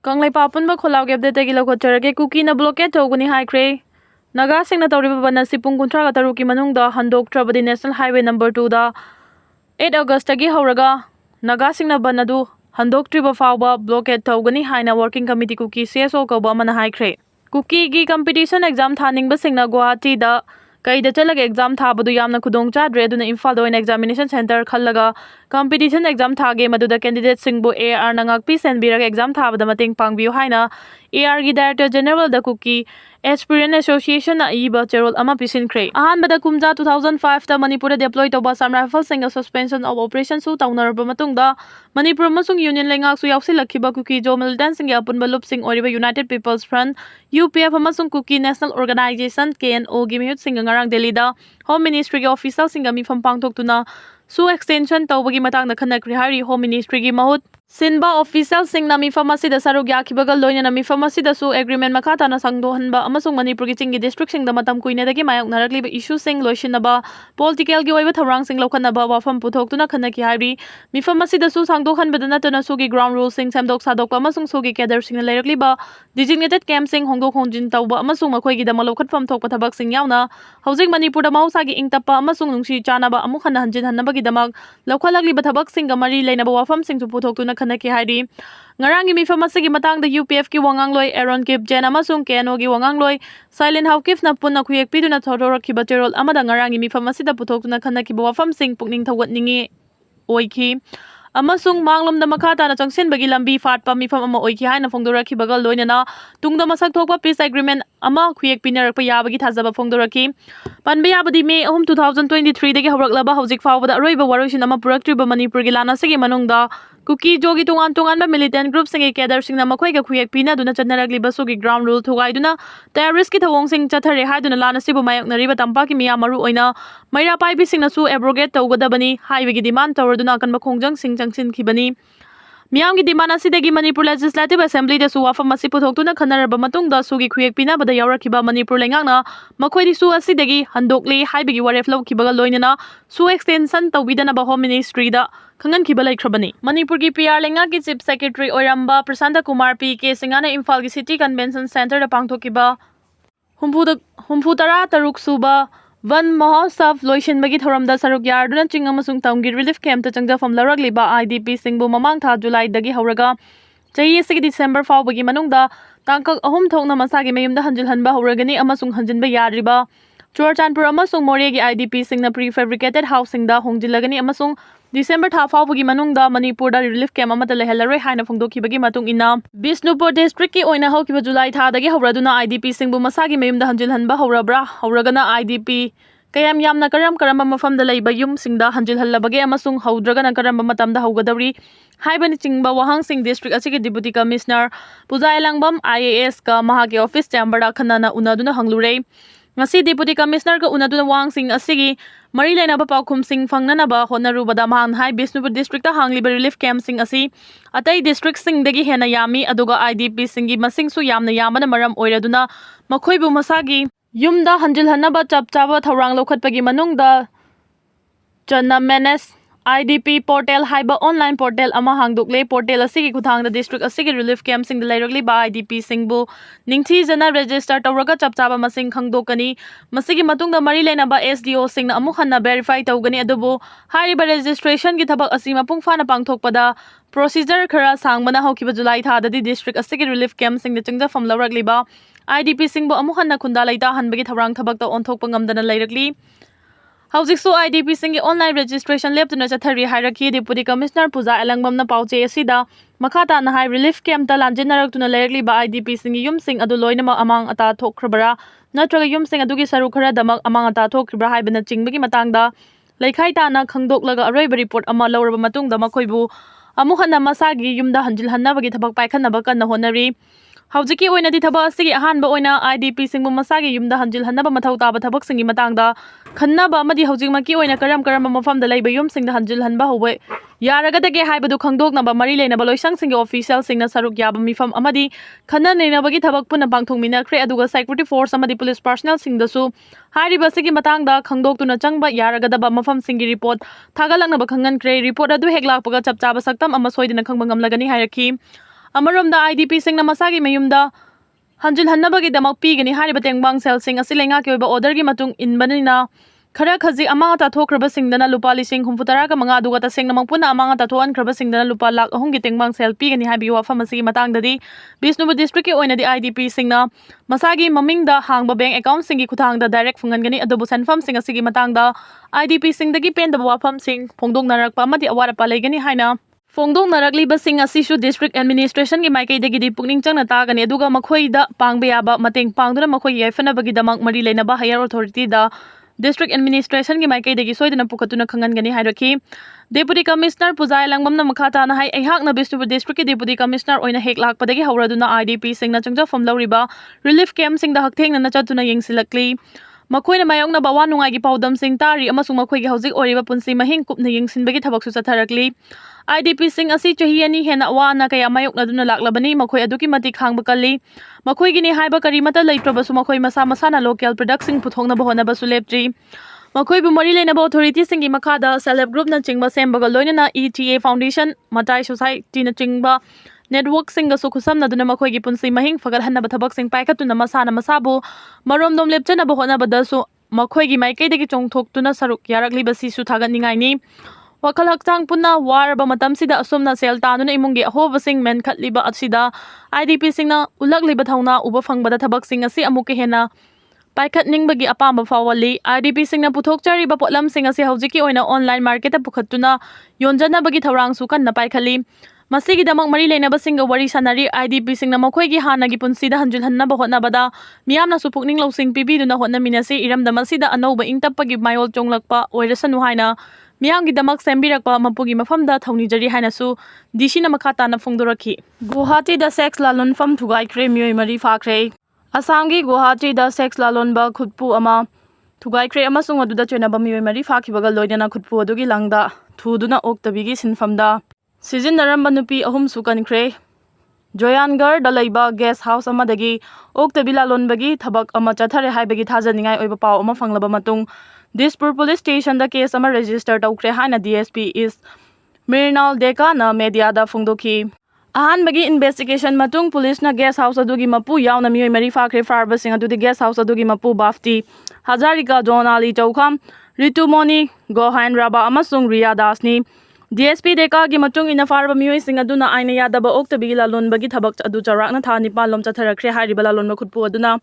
Kanglaipa Punba Kholau Gap Degi Lokotarake Kuki na blockade Toguni High Cray. Naga Singna Toriba Sipung Kuntra Taruki Manungda Handok Trabadi National Highway number 2 da 8 August Tagi Hauraga Naga Singna Banadu Handok Triba Fauba blockade Toguni Haina Working Committee Kuki Soo Kabamana High Cray. Kuki gi competition exam thaning Basingna Guwahati da Kaida Chalag exam Thabadu Yamna Kudong Chadre Duna Imphal Da Examination Center Khalaga competition exam Thage Maduda candidate Singbu AR Nangak Peace and Birak exam Thabada Mating Pangbiu Haina AR gi Director General Da Kuki Experience Association na iba Cherol Ama Pisin Cray. Ahan Bada Kumja 2005 da Manipur deploy to Basam Rifle Single suspension of operation su Taunarba Matungda Manipur Masung Union Lengak su Yausi Lakiba Kuki Jo militant sing Yapun Balup Sing Oriba United People's Front UPF Masung Kuki National Organization KNO Gimihut Sing Ngarang Delhi da Home Ministry gi official Singami from Pangtok tuna su extension tawbagi matang na khanakri hari Home Ministry gi mahut Sinba official sing nami pharmacy da sarug yakibagal loina nami pharmacy da su agreement makata na sangdohanba amasung Manipur gi chingi district sing da matam kuina dagi mayok narakli ba issue sing loishinaba political gi oiba tharang sing lokhanaba wafam puthok tuna khanaki hari mi pharmacy da su sangdohan badana tuna su gi ground rule sing samdok sadok pa amasung su gi kader sing leirakli ba designated camp sing hongdok hongjin tawba amasung makhoi gi da malokhat pham thok pathabak sing yauna hojik Manipur da mausa gi ingtapa amasung nungsi chanaba amuk han hanjin hanaba gi damak lokhalagli ba thabak sing ga mari leinaba wafam sing chu puthok tuna Kanaki Hari. Ngarangi mi pharmacy gi matang da UPF ki wangang loy Aaron Kip Jen amasung KNO gi wangang loy Silent Hawkif na pun na kuyek pidu na thoror ki baterol amada ngarangi mi pharmacy da puthok na Kanaki bawafam sing pukning thawat ningi oiki amasung manglom da makata na changsin bagi lambi fat pa mi pham ama oiki haina phongdora ki bagal loina na tungda masak thokpa peace agreement ama kuyek pinar pa yabagi thazaba phongdora ki panbe yabadi May 2023 dagi hawraklaba hojik fawbada aroiba waroisin ama puraktriba Manipur gi lana sigi manungda Kuki jogi tungan ba militant group singi kader sing na makhoi ga khuyek pina duna chanaragli basu gi ground rule thugai duna terrorist ki thawong sing chathare hai duna lana sibu mayok nariba tampa ki miya maru oina maira pai bi sing na su abrogate tawgadabani highway gi demand tawr duna kan bakhongjang sing changsin khibani Miyam gi demand asidagi Manipur Legislative Assembly da su wafam asi puthok tuna khanaraba matung da su gi khuyek pina bada yawrakhiba Manipur lengakna makhoi di su asidagi handokli haibigi waref law khibaga loinana su extension tawbidana ba Home Ministry da Kangan Kibalai Krabani. Manipur ki PR Lenga ki Chief Secretary Oiramba Prasanta Kumar PK Singana Imphal ki City Convention Center da Pangthokiba Humphutara Taruk Suba Van Mahotsav Loishin Bagi Thoramda Saruk Yarduna Ching amasung Tamgi Relief Camp ta Changja from Laragliba IDP Singbu Mamang Tha July dagi Hauraga Chahi Sigi December Faw Bagi Manungda Tangkak Ahum Thokna Masagi Mayumda Hanjil Hanba Hauragani amasung Hanjinba Yadriba Churchanpur amasung Moregi IDP Singna prefabricated housing da Hongjilagani amasung December tha fawbagi manungda Manipur da relief camp amata lehelaroi haina phongdokhibagi matung ina Bisnupur district ki oina haukiba July tha dagi hauraduna IDP singbu masagi mayumda hanjilhanba haurabra hauragana IDP kayam yamna karamba mafamda leiba yum singda hanjilhallabagi amasung haudragana karamba matamda haugadawri haibani chingba wahang sing district asigi deputy commissioner Pujai Langbam IAS ka mahagi office chamber da khanana unaduna hanglurei ngasi deputy commissioner ka unaduna wang sing asigi Mari Lena Pakum Sing Fangnanaba, Honaru Badamahan High Bisnupur District Hangli Relief Camp Sing Asi, Atai District Sing Degi Hena Yami, Aduga IDP Singi Masing Su Yamna Yamana Maram Oiraduna, Makoibu Masagi, Yumda Hanjil Hanaba Chapchaba Tharang Lokat Pagi Manungda, Chana Menes, IDP portal haiba online portal ama hangdokle portal asigi kuthang da district asigi relief camp sing da lairagli ba IDP singbu ningthi jana register tawraga chapchaba masing khangdokani masigi matungda mari lena ba SDO sing na amuk hanna verify tawgani adubu haiba registration gi thabak asima pungfana pangthokpada procedure khara sangbana haukiba July tha da district asigi relief camp sing da changja fam lawragli ba IDP singbu amuk hanna khunda laita hanbagi thabrang thabak ta onthok pangamdana lairagli Howzik so IDP singi online registration lab to Nachathari hierarchy deputy commissioner Puja Alangbam na pauche asida makata na high relief camp ta lanjinarak to na layerly ba IDP singi yum sing aduloy na amang ata thokrabara natraga yum sing adugi saru khara damak amang ata thokrabra haibana chingbagi matangda laikhai ta na khangdoklaga aroiba report ama lawraba matungda makoibu amuhanna masagi yumda hanjil hannabagi thabak paikhanaba kanna honari Howziki oina di thaba asigi ahanba oina IDP singbu masagi yumda hanjil hannaba mathau taba thabak singi matangda khannaba amadi howjik maki oina karam mafamda leiba yum singda hanjil hanba howe yaragadage haibadu khangdoknaba mari leinaba loisang singi official singna saruk yaba mifam amadi khanna neinabagi thabak puna pangthongmina khre aduga security force amadi police personnel singdasu hairiba sigi matangda khangdoktuna changba yaragadaba mafam singi report thagalaknaba khangan khre report adu heklakpaga chapchaba saktam ama soidina khangba ngamlagani hairaki Amarom da IDP sing na masagi mayum da Hanjil Hanabagi the Mokpi and Hariba Tengbang Cell sing a Silangaki over order Gimatung in Banina. Karakazi Amata to Krabasing dana Lupali sing Humfutaraka Mangadu got a sing Mapuna Amata to Krabasing dana Lupa Lak Hongi Tengbang Cell Pig and Habiwa Pharmacy Matang Dadi. Bisnu district oina the IDP sing na Masagi Maming da Hang Babang account singi Kutang the direct Fungani Adobo and Fum sing a Sigi Matang da IDP sing the Gipen the Wapam sing Pongdong Narak Pamati Awara Palegani Haina. Fongdong Narakli Basing Asishu District Administration ki Maikay Degi Pugning Chang Natagani Aduga Makoy da Pangbeaba Mating Pangduna Makoy Yefana Bagida Mang Marile na ba Higher Authority da District Administration ki Maikay Degi Soy na Pukatuna Kangan Gani Hierarchy Deputy Commissioner Puzay Langbam na Makata na Hai Ehak na Bisnu District Deputy Commissioner Oina Hek Lak Padagi Hauraduna IDP sing na Changja from Lauriba Relief Camp sing da Hakteng na Nachatuna Ying Silakli Makoy na mayong na bawa Nungai ki Paudam sing tari amasung Makoy ki Hausik Oriba Punsi Mahing Kup na Ying Sinbagi Tabaksu sa Tarakli IDP sing asi chahiani hena wa na kaya mayok na dun laklabani makoy aduki matik hang bakali makoy gini haiba karimata laitrabasu makoy masa na local production puthong na bahona basu leptri makoy bumari le na ba authority singi makada celeb group na chingba sembaga loina na ETA Foundation Matai Society na chingba network singa su khusam na dun makoy gi punsi mahing fagal hanna bathabak sing paikatu na masabu marom dom lepcha na bahona badasu makoy gi maikay degi chongthok tuna saruk yarakli basi su thagat ningai ni Wakal Haktang Puna war ba matam sida asum na sel tanu na imungi ahoba sing men khatliba at sida IDP sing na ulag liba thawna uba fangbada thabak sing asi amuke hena paikat ning bagi apamba fawali IDP sing na puthok chari ba potlam sing asi haujiki oina online market a pukhatuna yonjana bagi thawrang su kan na paikhali masigi damang mari leina ba singa wari sanari IDP sing na makhoi gi hana gi punsida hanjul hanna ba hotna bada miyam na supukning losing pibi duna hotna minasi iram damasida anoba ingtapagi mayol chonglakpa oirasanu haina Miyang gidamak sembirakpa mapugi mafamda thawni jari hainasu dishi na makata na Phongdoraki Guwahati da sex lalon fam thugai kre Meeoi mari fakre Assamgi Guwahati da sex lalon ba khutpu ama thugai kre amasung aduda chena ba Meeoi mari fakhibaga loidana khutpu adugi langda thuduna oktabigi sinfamda Sizin naramba nupi ahum sukan kre Joyangar da laiba guest house amadagi oktabi lalon bagi thabak ama chathare haibagi thajaningai oiba paw ama fanglaba matung Dispur Police Station the case ama registered aukre haina DSP is Mirnal Deka na media da Phongdoki Ahan bagi investigation matung police na guest house adugi mapu yaw na Meeoi mari fakre farba sing adu guest house adugi mapu bafti Hazarika Jonali Chaukham Ritu Moni Gohan Raba amasung Riya Dasni DSP Deka gi matung ina farba Meeoi sing aduna aina yadaba oktabi lalon bagi thabak adu charak na thani palom chatharakre hariba lalon makhutpu aduna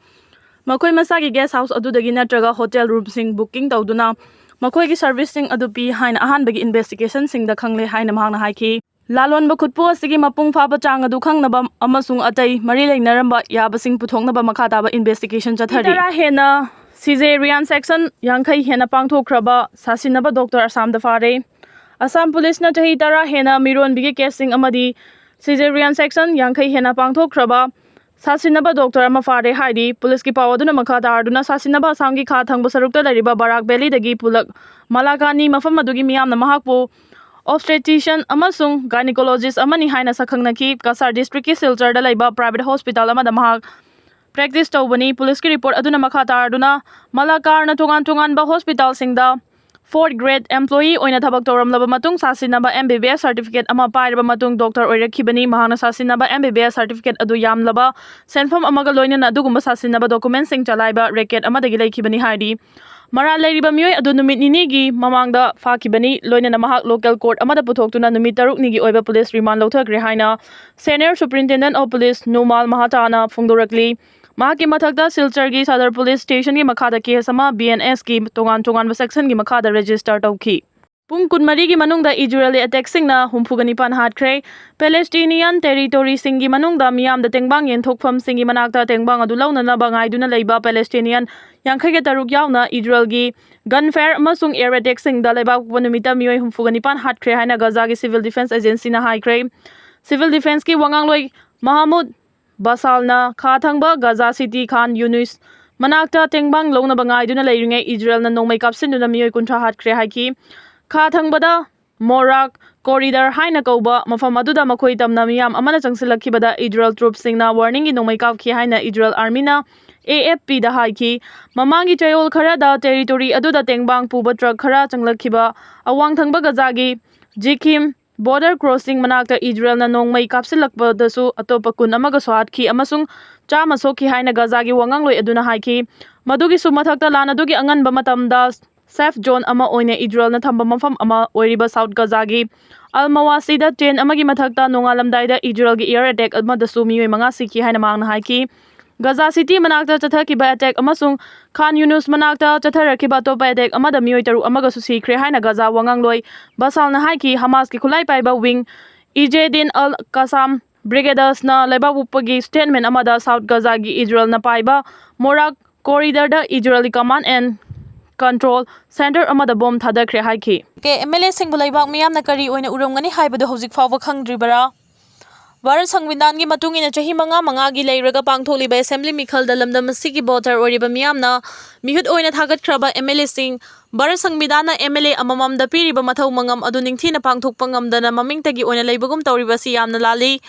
Makoy masagi guest house adudagi natraga hotel room sing booking tawduna makoy gi servicing adu pi haina ahan bagi investigation sing da khangle haina mahang na haiki lalon ba khutpu asigi mapung fa ba chang adu khangnaba amasung atai mari leinaramba yaba sing puthongnaba makhata ba investigation chathari tara hena cesarean section yangkhai hena pangthokraba sasinaba doctor Assam da fare Assam police na chahi tara hena miron bigi case sing amadi cesarean section yangkhai hena pangthokraba Sasinaba doctor ama fare haidi police ki pawaduna makhata arduna sasinaba samgi kha thangba sarukta lariba Barak Valley dagi pulak Malakani mafam adugi miyam na mahakpu obstetrician amasung gynecologist amani haina sakhangnaki Kasar district ki Silchar da laiba private hospital ama da mahak practice tawbani police ki report aduna makhata arduna Malakar na tungan ba hospital singda 4th grade employee oina thabak tawramlaba matung sasinaba MBBS certificate ama pairaba matung doctor oirakhibani mahana sasinaba MBBS certificate adu yamlaba senfam amaga loina na adugumba sasinaba document sing chalaiba record amadagi leikhibani haidi mara leiriba Meeoi adu numit nini gi mamangda fakhibani loina na mahak local court amada puthoktuna numit taruk ni gi oiba police remand lauthakre haina senior superintendent of police Numal Mahatana Phongdorakli Mahaki Mathakta Silchar gi Sadar Police Station gi makhada case ama BNS gi tongan section gi makhada register tawki Pung kunmari gi manungda Israeli attack singna humphugani pan hatkre Palestinian territory singi manungda miyam da tengbang yen thokpham singi manakta tengbang adu launa na bangai duna leiba Palestinian yangkhai ge taruk yauna Israel gi gunfire amasung air attack singda leiba panumita Meeoi humphugani pan hatkre haina Gaza gi civil defense agency na haikre civil defense ki wangangloi Mahamud Basalna Khathangba Gaza City Khan Yunus Manakta Tengbang Lona Bangai duna leiringe Israel na nongmai kapsin duna Meeoi kuntra hatkre haiki Khathangbada Morak corridor haina kauba mafam aduda makhoi tamna miyam amana changsilakhibada Israel troops singna warning gi nongmai kapki haina Israel army na AFP da haiki mamangi chayol khara da territory aduda tengbang puba truck khara changlakhiba awang thangba Gaza gi Jikhim border crossing manakta Israel na nongmai kapsilakpadasu atopa kun amaga sohatkhi amasung chama sokhi haina Gaza gi wangangloi aduna haiki madugi su mathakta lan adugi anganba matamda safe zone ama oine Israel na thamba mafam ama oiriba South Gaza gi Almawasida chain amagi mathakta nongalamdaida Israel gi air attack amadasu mioi manga sikhi haina mangna haiki Gaza City manakta chathakiba attack amasung Khan Yunus manakta chatharakiba topa attack amada mioi taru amaga su Sikhre haina Gaza wangangloi basalna haiki Hamas ki khulai paiba wing Ejidin al Qassam Brigaders na laibawupagi statement amada South Gaza gi Israel na paiba Morak corridor da Israeli command and control center amada bomb thadakre haiki ke MLA sing bulaibak miyam na kari oina urumgani haibadu hojik fawba khangdribara Bharat Sangvidhan gi matungina chahi manga gi leiraga pangtholiba assembly mikhal da lamdam asigi voter oriba miyamna mihut oina thagatkraba MLA sing Bharat Sangvidhan na MLA amamam da piriba mathau mangam adu ningthina pangthokpa ngamdana mamingtagi oina leibagum tawriba si yamna lali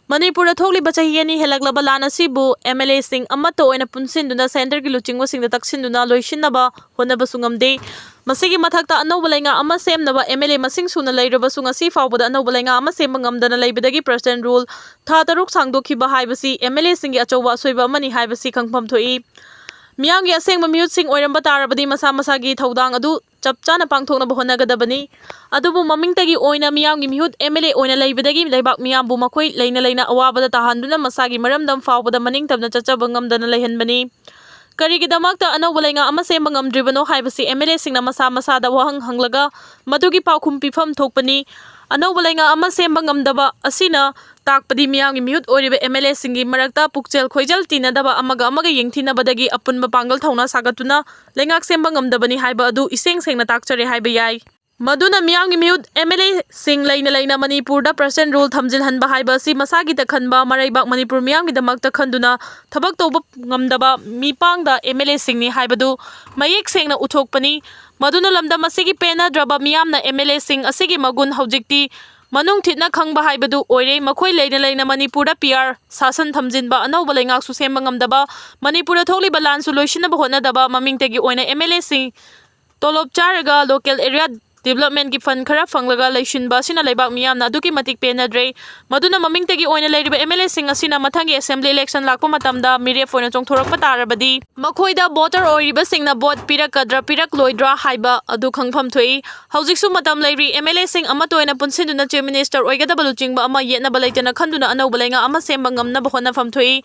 Manipur thokliba chahi ani helaklaba lana sibu MLA sing amato oina punsinduna center gi luchingwa singda taksinduna loishinnaba honaba sungamde Masigi mathakta anawba lainga ama semnaba MLA masing suna leiraba sunga si fawbada anawba lainga ama semba ngamdana leibadagi president rule tha taruk sangdokhiba haibasi MLA singi achowa soiba amani haibasi khangpham thoi Miyamgi asengba miyut sing oiramba tarabadi masa masagi thaudang adu chapchana pangthokna honagadabani adubu mamingtagi oina miyamgi mihut MLA oina leibadagi leibak miyambu makoi leina awabada tahanduna masagi maramdam fawbada maningtamna chachaba ngamdana leihanbani Karigidamakta anawba lainga ama semba ngamdribano haibasi MLA singna masada wahang hanglaga madugi paukhum pifam thokpani anawba lainga ama semba ngamdaba asina takpadi miyamgi mihut oriba MLA singi marakta pukchel khoijal tinadaba amaga yengthinabadagi apunba pangal thauna sagatuna lengak semba ngamdabani haiba adu iseng sengna takchare haiba yai Maduna miyamgi mihut MLA sing leina Manipur da president rule thamjil hanba haiba si masagi ta khanba maraibak Manipur miyamgi damakta khanduna thabak toba ngamdaba mipang da MLA sing ni haibadu mayek sengna uthokpani maduna lamda masigi pena draba miyamna MLA sing asigi magun hojikti manung thitna khangba haibadu oire makhoi leina Manipur da PR sasan thamjinba anawba lengak su semba ngamdaba Manipur da thokliba lan su loishinaba honadaba mamingtegi oina MLA sing tolop charaga local area Development ki fund khara fanglaga leishinba sina leibak miyamna aduki matik penadre maduna mamingtagi oina leiriba MLA sing asina mathangi assembly election lakpa matamda miref oina chongthorakpa tarabadi makhoida voter oiriba singna vote pirakadra loidra haiba adu khangpham thoi hojiksu matam leiri MLA sing amatoina punsinduna chief minister oigadaba luchingba ama yetnaba leitana khanduna anawba lenga ama semba ngamnaba honafam thoi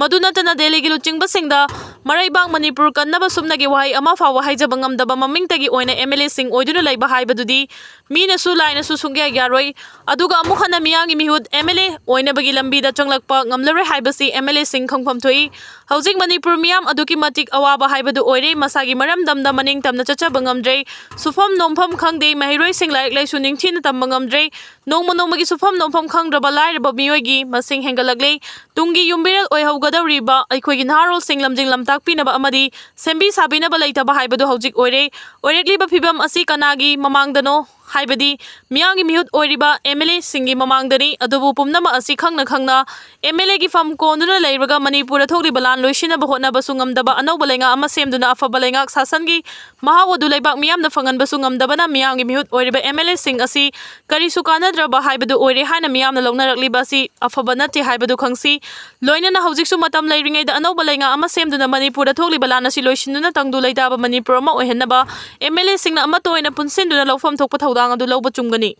maduna tana Delhi gi luchingba singda maraibak Manipur kannaba sumnagi wahai ama fawa haijaba ngamdaba mamingtagi oina MLA sing oiduna leiba Badudi Mina su laina su sungya yaroi aduga amukhana miyangi mihut MLA oina bagi lambi da changlakpa ngamlare haibasi MLA sing khangpham thoi Housing Manipur miyam aduki matik awaba haibadu oire masagi maramdamda maning tamna chachaba ngamdre sufam nompham khangde mahiroi sing laik laisu ningthina tamba ngamdre nongmagi sufam nompham khangraba lairaba miyoigi masing hengalagle tungi yumbiral oihaugadawriba aikhoigi naharol sing lamjing lamtak pinaba amadi sembi sabinaba leitaba haibadu hojik oire oirekliba phibam asi kanagi mamangdano haibadi miyangi mihut oiriba MLA singi mamangdani adubu pumnama asi khangna MLA gi fam konduna leiraga Manipur thokliba lan loishina bahotna basungamdaba anawba lenga ama semduna afaba lenga sasangi mahawadu leibak miyamna fangan basungamdabana miyangi mihut oiriba MLA sing asi kari sukanadraba haibadu oire haina miyamna longnarakliba si afaba nati haibadu khangsi loinana hojiksu matam leiringai da anawba lenga ama semduna Manipur thokliba lan asi loishinuna tangdu leitaba Manipur ama oihennaba MLA singna ama toina punsinduna lawfam thokpa thaudang adu lawba chungani